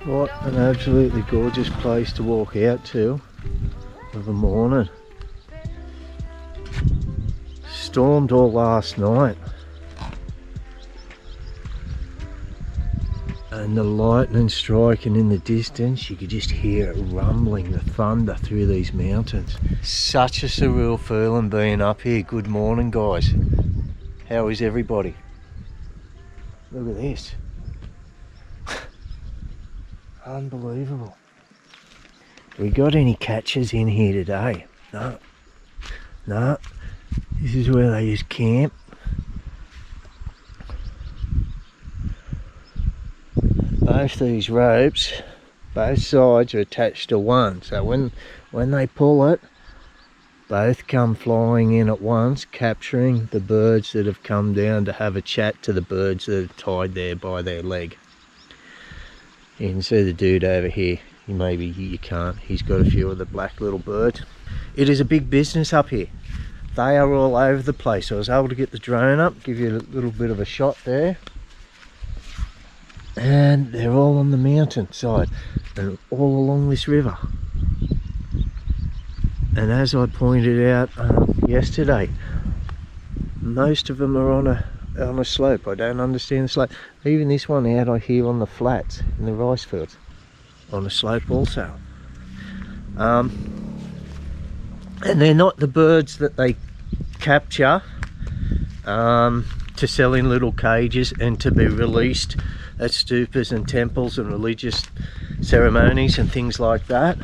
What an absolutely gorgeous place to walk out to of a morning. Stormed all last night. And the lightning striking in the distance, you could just hear it rumbling, the thunder through these mountains. Such a surreal feeling being up here. Good morning, guys. How is everybody? Look at this. Unbelievable. We got any catchers in here today? No. No. This is where they just camp. Both these ropes, both sides are attached to one. So when they pull it, both come flying in at once, capturing the birds that have come down to have a chat to the birds that are tied there by their leg. You can see the dude over here. Maybe you can't. He's got a few of the black little birds. It is a big business up here. They are all over the place. I was able to get the drone up, give you a little bit of a shot there. And they're all on the mountain side and all along this river. And as I pointed out yesterday, most of them are on a slope. I don't understand the slope. Even this one out here on the flats in the rice fields, on a slope also. And they're not the birds that they capture to sell in little cages and to be released at stupas and temples and religious ceremonies and things like that.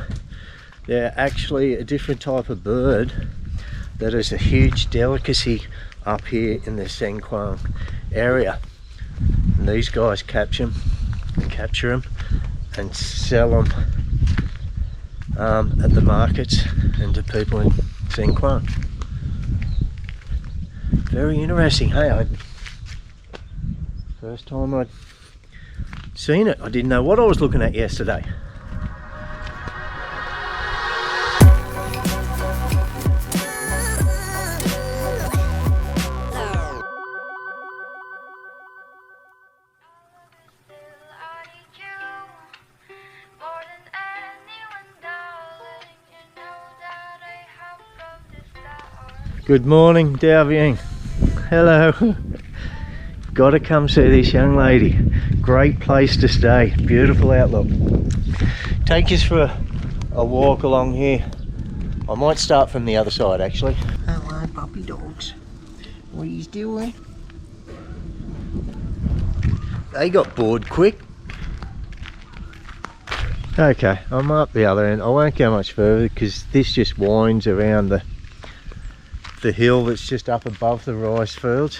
They're actually a different type of bird that is a huge delicacy up here in the Xieng Khouang area. And these guys capture them and sell them at the markets and to people in Xieng Khouang. Very interesting. Hey, first time I'd seen it. I didn't know what I was looking at yesterday. Good morning, Phouvieng. Hello. Gotta come see this young lady. Great place to stay. Beautiful outlook. Take us for a walk along here. I might start from the other side actually. Hello, puppy dogs. What are you doing? They got bored quick. Okay, I'm up the other end. I won't go much further because this just winds around the hill that's just up above the rice fields.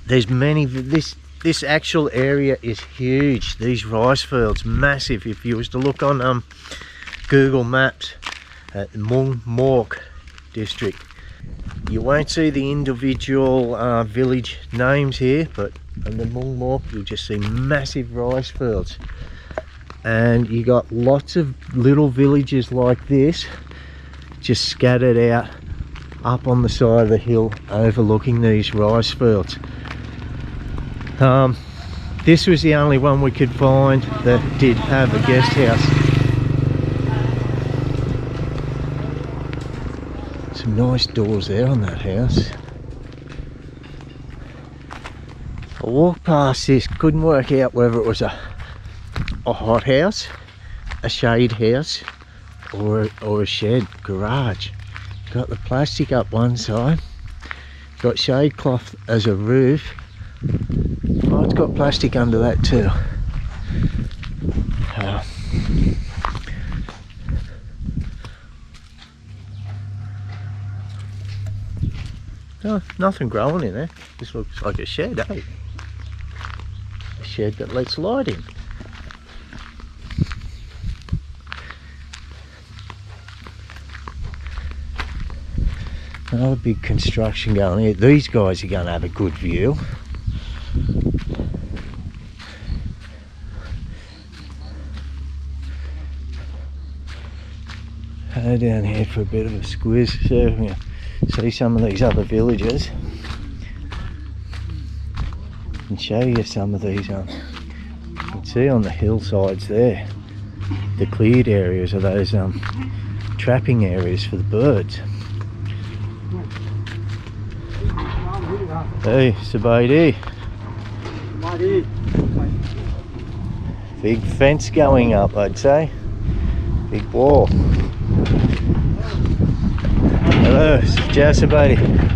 There's many. This actual area is huge. These rice fields, massive. If you was to look on Google Maps at Muang district, you won't see the individual village names here, but in the Muang you'll just see massive rice fields. And you got lots of little villages like this just scattered out up on the side of the hill overlooking these rice fields. This was the only one we could find that did have a guest house. Some nice doors there on that house. I walked past this, couldn't work out whether it was a hot house, a shade house, or a shed, garage. Got the plastic up one side, got shade cloth as a roof. Oh, it's got plastic under that too. Oh, nothing growing in there. This looks like a shed, eh? A shed that lets light in. Another big construction going here. These guys are going to have a good view. Go down here for a bit of a squiz, so we can see some of these other villages and show you some of these. You can see on the hillsides there, the cleared areas are those trapping areas for the birds. Hey, Sabaidi. Big fence going up, I'd say. Big wall. Hello, ciao Sabaidi.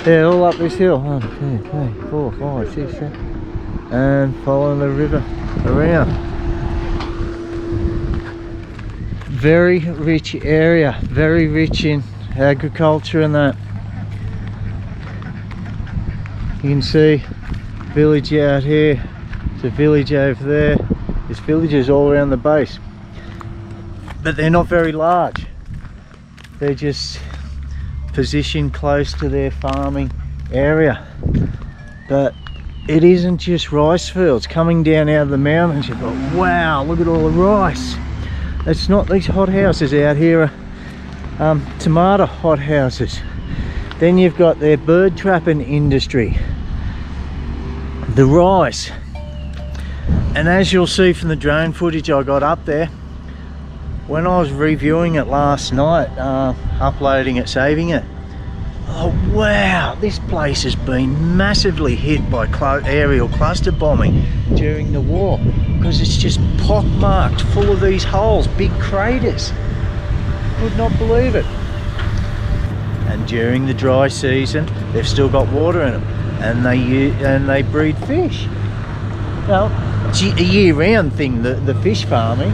Yeah, all up this hill. 1, 2, 3, 4, 5, 6, 7. And following the river around. Very rich area, very rich in agriculture and that. You can see village out here, there's a village over there, there's villages all around the base, but they're not very large. They're just positioned close to their farming area. But it isn't just rice fields. Coming down out of the mountains, you've got, wow, look at all the rice. It's not these hot houses out here are tomato hot houses. Then you've got their bird trapping industry, the rice. And as you'll see from the drone footage I got up there, when I was reviewing it last night, uploading it, saving it, oh wow, this place has been massively hit by aerial cluster bombing during the war, because it's just pockmarked, full of these holes, big craters. Would not believe it. And during the dry season, they've still got water in them, and they breed fish. Now, it's a year-round thing, the fish farming,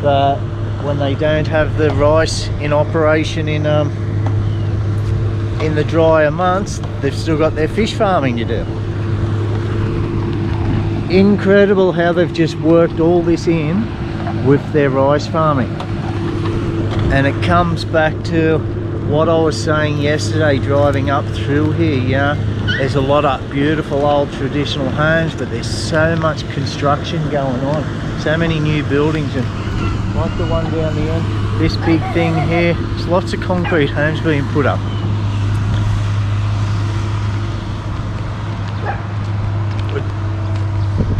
but when they don't have the rice in operation in the drier months, they've still got their fish farming to do. Incredible how they've just worked all this in with their rice farming. And it comes back to what I was saying yesterday driving up through here. Yeah, there's a lot of beautiful old traditional homes, but there's so much construction going on, so many new buildings, and like the one down the end, this big thing here, there's lots of concrete homes being put up.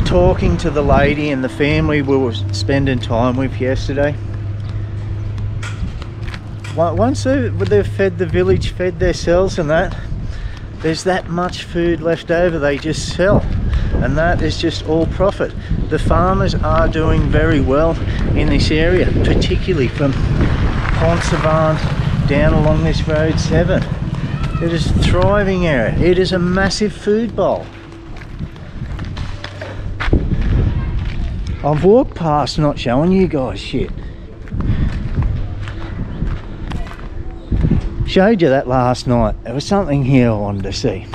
Talking to the lady and the family we were spending time with yesterday, once they've fed the village, fed themselves and that, there's that much food left over they just sell, and that is just all profit. The farmers are doing very well in this area, particularly from Phouvieng down along this road 7. It is a thriving area. It is a massive food bowl. I've walked past not showing you guys shit. Showed you that last night. There was something here I wanted to see.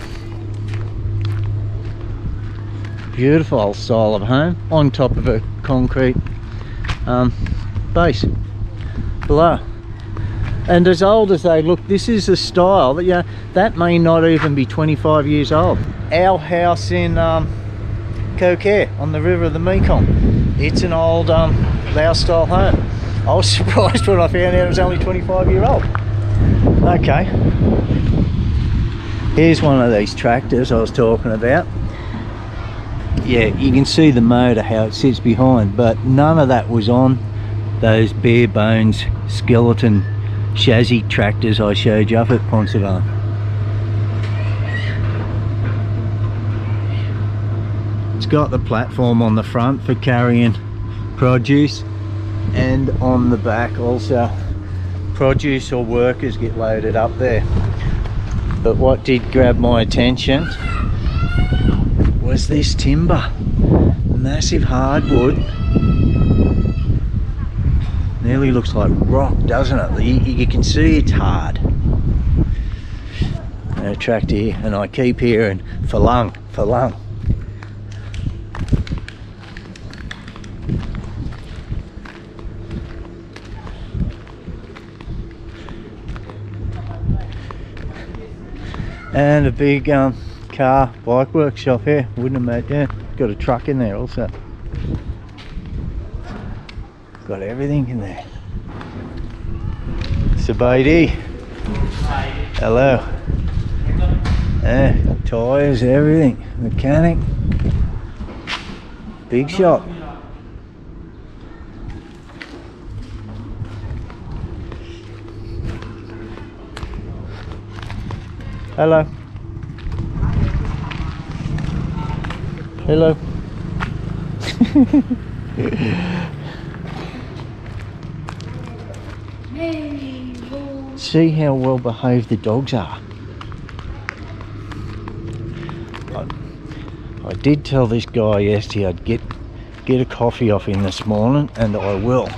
Beautiful old style of home on top of a concrete base below. And as old as they look, this is a style that, yeah, that may not even be 25 years old. Our house in Khoe Khe on the river of the Mekong, it's an old Laos style home. I was surprised when I found out it was only 25-year-old. Okay, here's one of these tractors I was talking about. Yeah, you can see the motor, how it sits behind, but none of that was on those bare bones skeleton chassis tractors I showed you up at Phouvieng. It's got the platform on the front for carrying produce, and on the back also produce or workers get loaded up there. But what did grab my attention was this timber, massive hardwood. Nearly looks like rock, doesn't it? You can see it's hard. And a tractor here, and I keep hearing Phouvieng, Phouvieng. And a big car bike workshop here, wouldn't imagine. Yeah, got a truck in there also. Got everything in there. Sabaidi. Hello. Tyres, everything, mechanic, big shop. Hello. Hello. See how well behaved the dogs are. I did tell this guy yesterday I'd get a coffee off him this morning, and I will.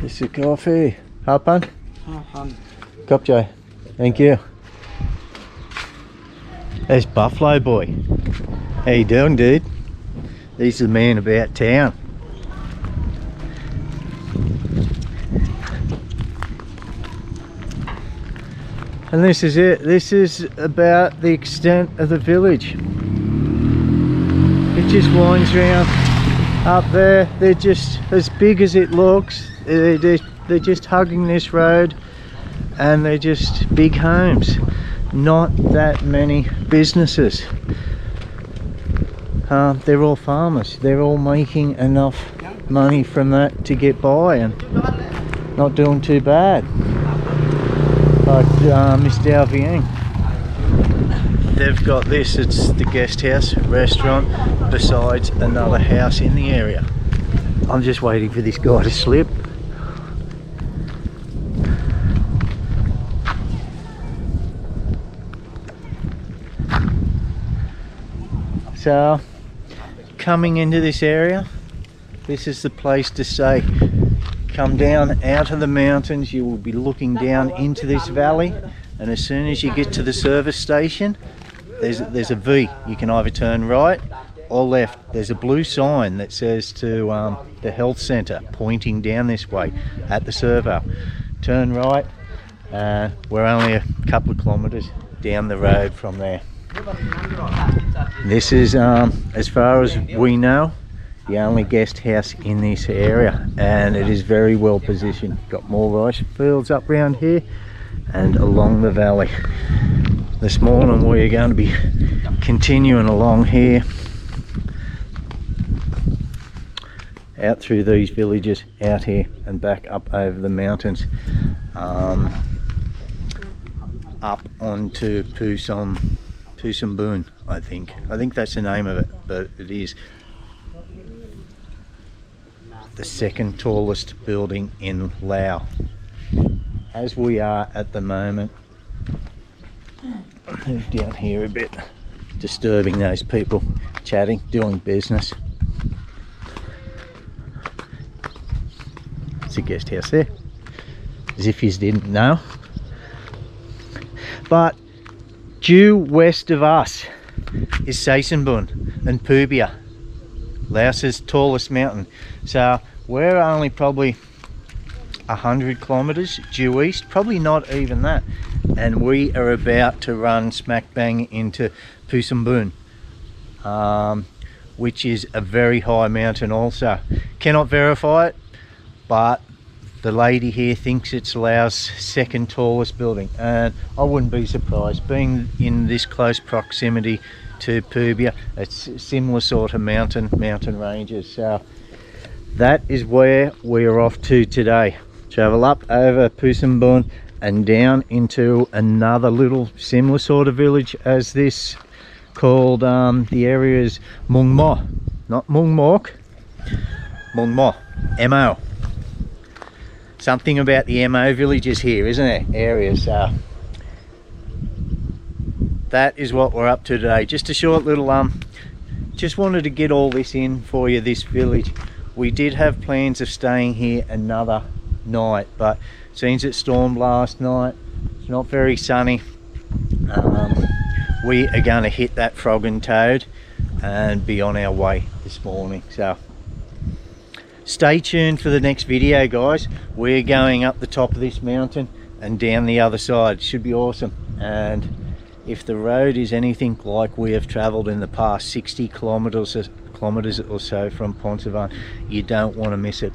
This is coffee. Hapan? Hapan. Cup J. Thank you. There's Buffalo Boy. How you doing, dude? He's the man about town. And this is it. This is about the extent of the village. It just winds round up there. They're just as big as it looks. They're just hugging this road, and they're just big homes. Not that many businesses. They're all farmers. They're all making enough money from that to get by and not doing too bad. Like Mr. Phouvieng. They've got this, it's the guest house, restaurant, besides another house in the area. I'm just waiting for this guy to slip. So, coming into this area, this is the place to stay. Come down out of the mountains, you will be looking down into this valley, and as soon as you get to the service station, there's a V. You can either turn right or left. There's a blue sign that says to the health centre, pointing down this way at the servo. Turn right, we're only a couple of kilometres down the road from there. This is, as far as we know, the only guest house in this area, and it is very well positioned. Got more rice fields up around here and along the valley. This morning we're going to be continuing along here, out through these villages, out here and back up over the mountains, up onto Phouvieng, I think that's the name of it, but it is the second tallest building in Laos, as we are at the moment. Move down here a bit, disturbing those people chatting, doing business. It's a guest house there, as if you didn't know. But due west of us is Phouvieng and Phouvieng, Laos's tallest mountain. So we're only probably 100 kilometers due east, probably not even that, and we are about to run smack bang into Phouvieng, which is a very high mountain also. Cannot verify it, but the lady here thinks it's Laos' second tallest building, and I wouldn't be surprised, being in this close proximity to Phouvieng. It's similar sort of mountain ranges. So that is where we're off to today. Travel up over Phouvieng and down into another little similar sort of village as this, called the area is Muang Mo, not Muang Mok, Muang Mo, M-O. Something about the MO villages here, isn't it? Areas. That is what we're up to today. Just a short little just wanted to get all this in for you, this village. We did have plans of staying here another night, but since it stormed last night, it's not very sunny. We are going to hit that frog and toad and be on our way this morning. So stay tuned for the next video, guys. We're going up the top of this mountain and down the other side. It should be awesome. And if the road is anything like we have traveled in the past, 60 kilometers or so from Phouvieng, you don't want to miss it.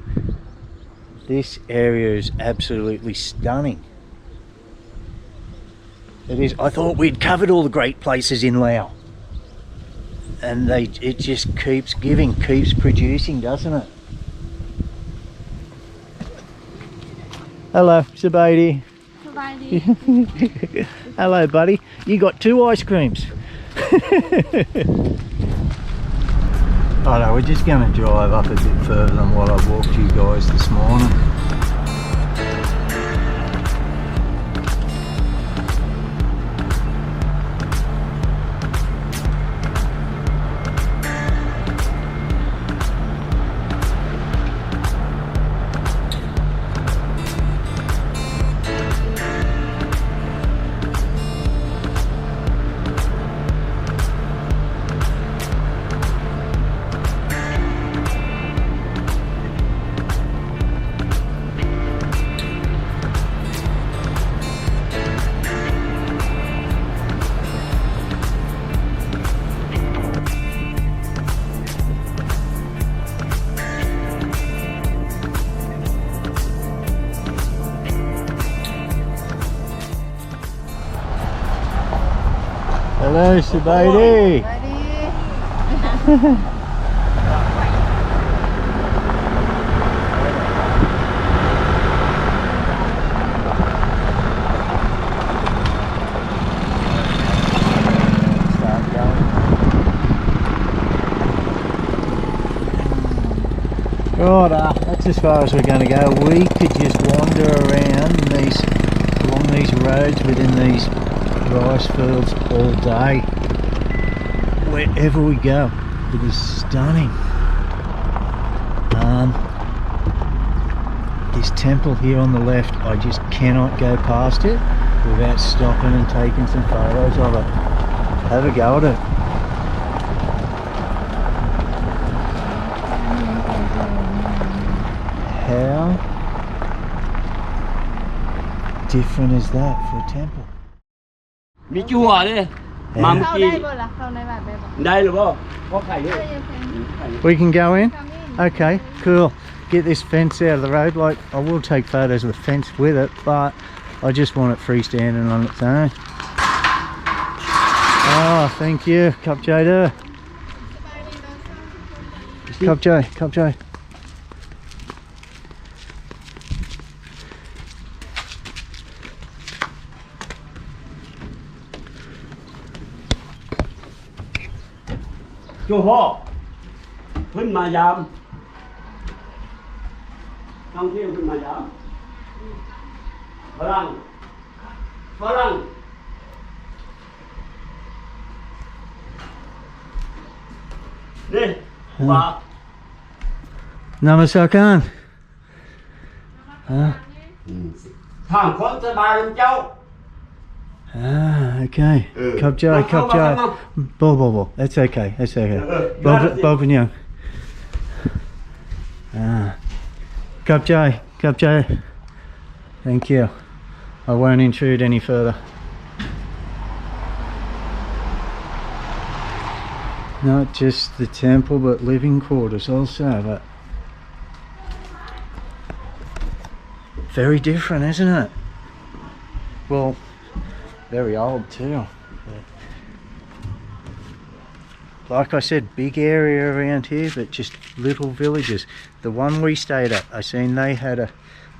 This area is absolutely stunning. It is. I thought we'd covered all the great places in Laos. And it just keeps giving, keeps producing, doesn't it? Hello, Sabadi. Hello, buddy. You got 2 ice creams. Oh no, we're just going to drive up a bit further than what I walked you guys this morning. Hello, Sabadi. Right, that's as far as we're going to go. We could just wander around along these roads within these rice fields all day, wherever we go. It is stunning. This temple here on the left, I just cannot go past it without stopping and taking some photos of it. Have a go at it. How different is that for a temple? Đi chùa đi. Mà một Khâu kỳ. đây là khâu này bạn bè bảo. Đây là không? Có khải đi. We can go in? Okay, cool. Get this fence out of the road. Like, I will take photos of the fence with it, but I just want it freestanding on its own. Oh, thank you. Cup J there. Cup J, Cup J. Chùa hộ. Huynh mà dám. Không kêu huynh mà dám. Phở lăng. Đi. Và. Namasakan. Thằng con sẽ ba em cháu. Ah, okay. Cup J, Cup J. Bo. That's okay. That's okay. Bo Phouvieng. Cup J, Cup J. Thank you. I won't intrude any further. Not just the temple, but living quarters also. But very different, isn't it? Well, very old too. Like I said, big area around here, but just little villages. The one we stayed at, I seen they had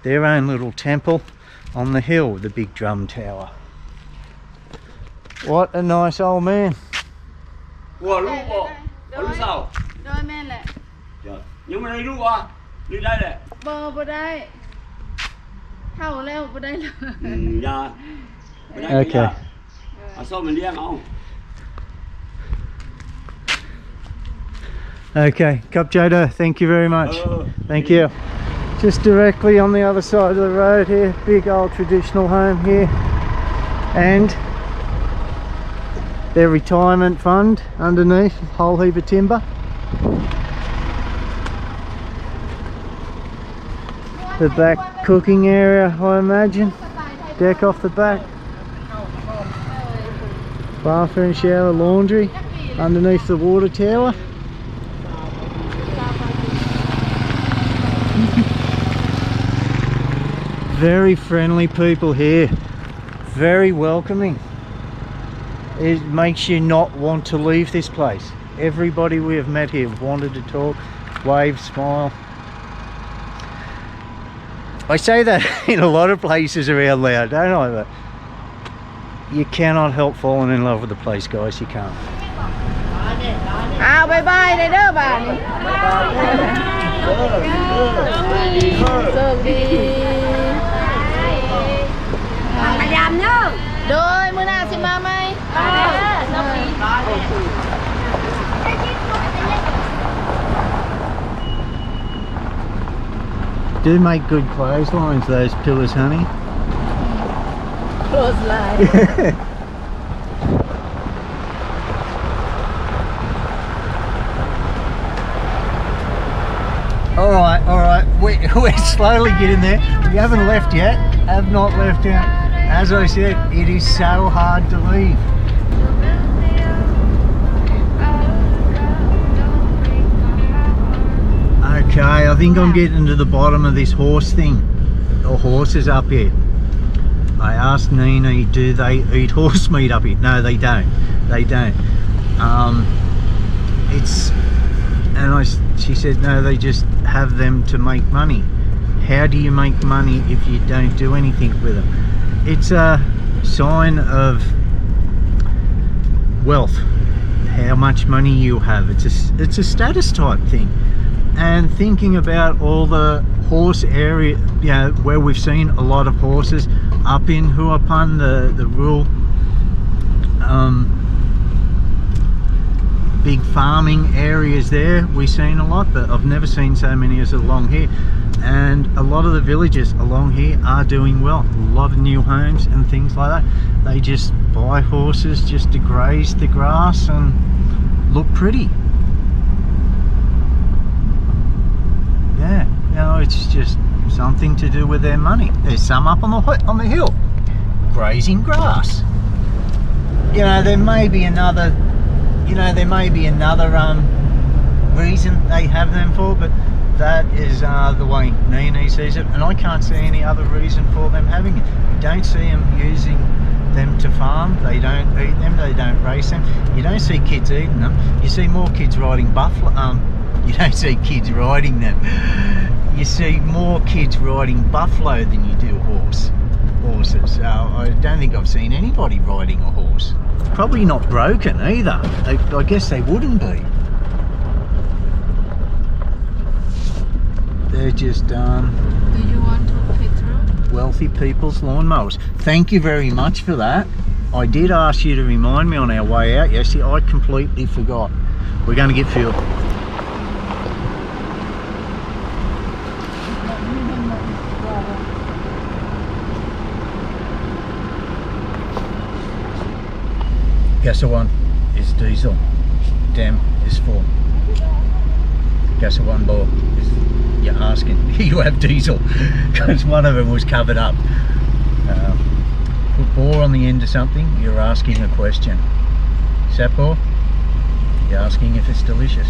their own little temple on the hill with the big drum tower. What a nice old man. Ủa lúc bộ. Lúc sau. Rồi men lại. Nhưng mà đây lúc à. Đi đây này. Bò đây. Thâu leo bò đây. Dạ. Okay. Sao mình đi ăn không? Okay, Cup Jodo, thank you very much. Thank you. Just directly on the other side of the road here, big old traditional home here, and their retirement fund underneath, whole heap of timber. The back cooking area, I imagine. Deck off the back. Bathroom, shower, laundry underneath the water tower. Very friendly people here, very welcoming. It makes you not want to leave this place. Everybody we have met here wanted to talk, wave, smile. I say that in a lot of places around Laos, don't I? But you cannot help falling in love with the place, guys. You can't. Bye bye đây đó bà. Làm nhá. Rồi, bữa nào xin ba mày. Do make good clotheslines, those pillars, honey. Clothesline. All right. We're slowly getting there. We haven't left yet. Have not left yet. As I said, it is so hard to leave. Okay, I think I'm getting to the bottom of this horse thing. The horses up here. I asked Neenee, do they eat horse meat up here? No, they don't. They don't. She said, no, they just have them to make money. How do you make money if you don't do anything with them? It's a sign of wealth, how much money you have. It's a status type thing. And thinking about all the horse area, you know, where we've seen a lot of horses up in Huapan, the rural big farming areas there, we've seen a lot, but I've never seen so many as along here. And a lot of the villages along here are doing well. A lot of new homes and things like that. They just buy horses just to graze the grass and look pretty. Yeah, you know, it's just something to do with their money. There's some up on the hill grazing grass. You know, there may be another reason they have them for, but that is the way Neenee sees it, and I can't see any other reason for them having it. You don't see them using them to farm. They don't eat them. They don't race them. You don't see kids eating them. You see more kids riding buffalo. You don't see kids riding them. You see more kids riding buffalo than you do horses. I don't think I've seen anybody riding a horse. Probably not broken either. I guess they wouldn't be. They're just Do you want to pick through? wealthy people's lawnmowers. Thank you very much for that. I did ask you to remind me on our way out yesterday. I completely forgot. We're going to get fuel. Gasoline is diesel. Dam is full. Gasoline bore is, you're asking. You have diesel because one of them was covered up. Put bore on the end of something, you're asking a question. Sapor, you're asking if it's delicious.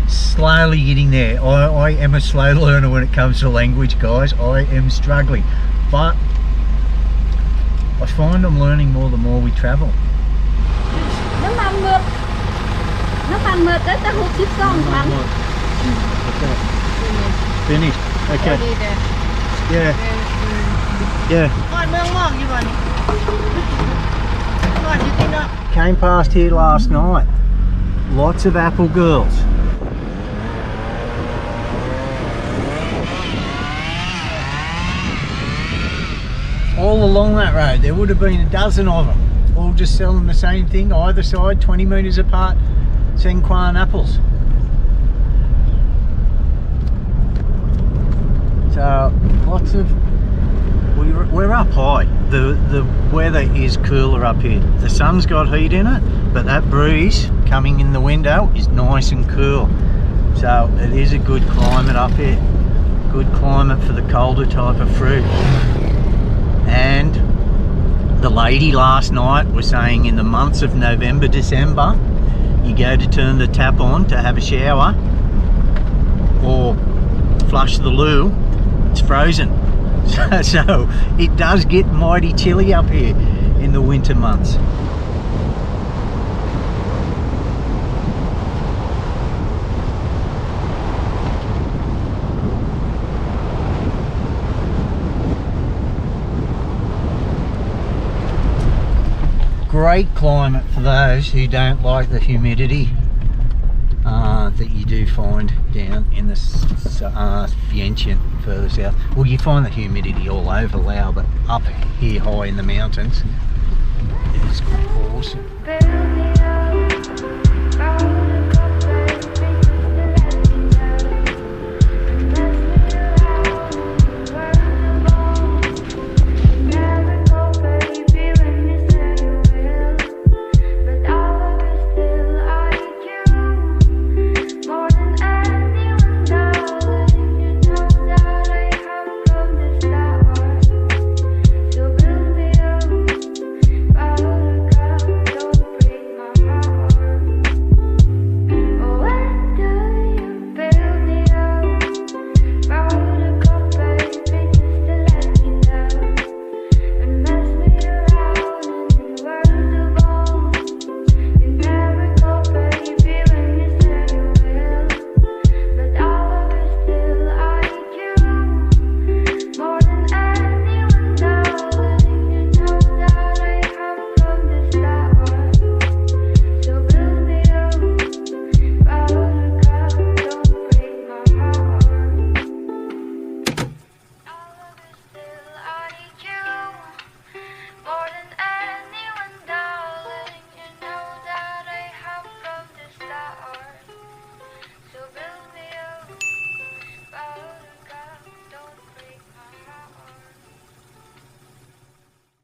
Slowly getting there. I am a slow learner when it comes to language, guys. I am struggling, but I find I'm learning more the more we travel. Nó pan mượt đấy, ta hút chip xong pan. Okay. Finished. Okay. Yeah. Yeah. Came past here last night. Lots of apple girls. All along that road, there would have been a dozen of them, all just selling the same thing, either side, 20 metres apart. Xieng Khouang apples. So lots of, we're up high. The weather is cooler up here. The sun's got heat in it, but that breeze coming in the window is nice and cool. So it is a good climate up here. Good climate for the colder type of fruit. And the lady last night was saying in the months of November, December, you go to turn the tap on to have a shower or flush the loo, it's frozen. So it does get mighty chilly up here in the winter months. Great climate for those who don't like the humidity that you do find down in the Vientiane further south. Well, you find the humidity all over Laos, but up here high in the mountains, it's awesome.